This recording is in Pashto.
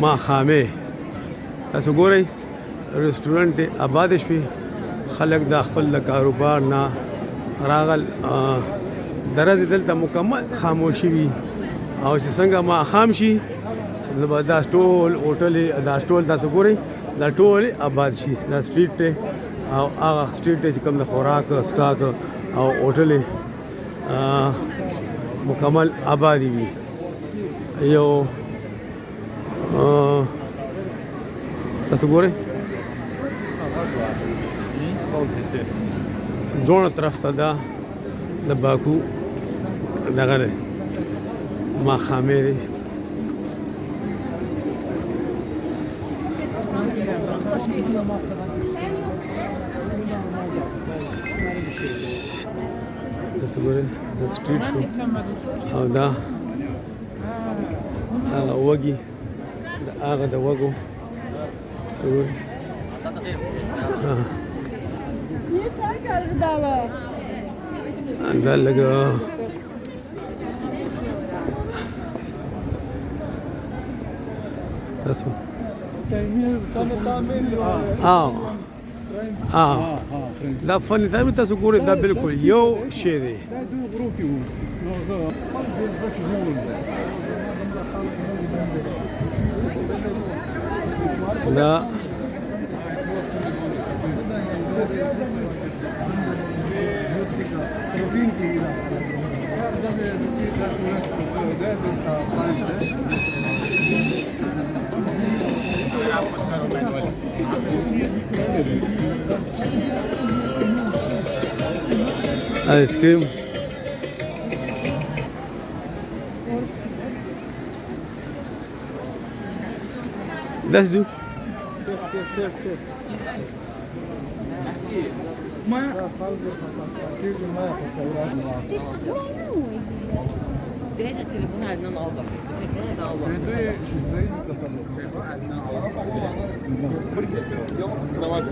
ما خامې تاسو ګورئ رستورانټ آباد شوي خلک د خپل کاروبار نه راغل درځي دلته مکمل خاموشي وي او چې څنګه ما خام شي دا ټول هوټل دا ټول تاسو ګورئ دا ټول آباد شي دا سټریټ ته او هغه سټریټ ته چې کوم د خوراک سکاک او هوټل مکمل آبادی وي یو تاسو ګورئ دوه طرف ته دا د باکو دغه دی ماښامې دی تاسو ګورئ د سټریټ شو او دا هغه وږي د هغه د وږو دا لږه تاسو دا فن تعمیر تاسو ګورئ دا بالکل یو شی دی دا آیس کریم Let's do. Direct telefonu elinden al bak. İşte telefonu da al bak. Кровать.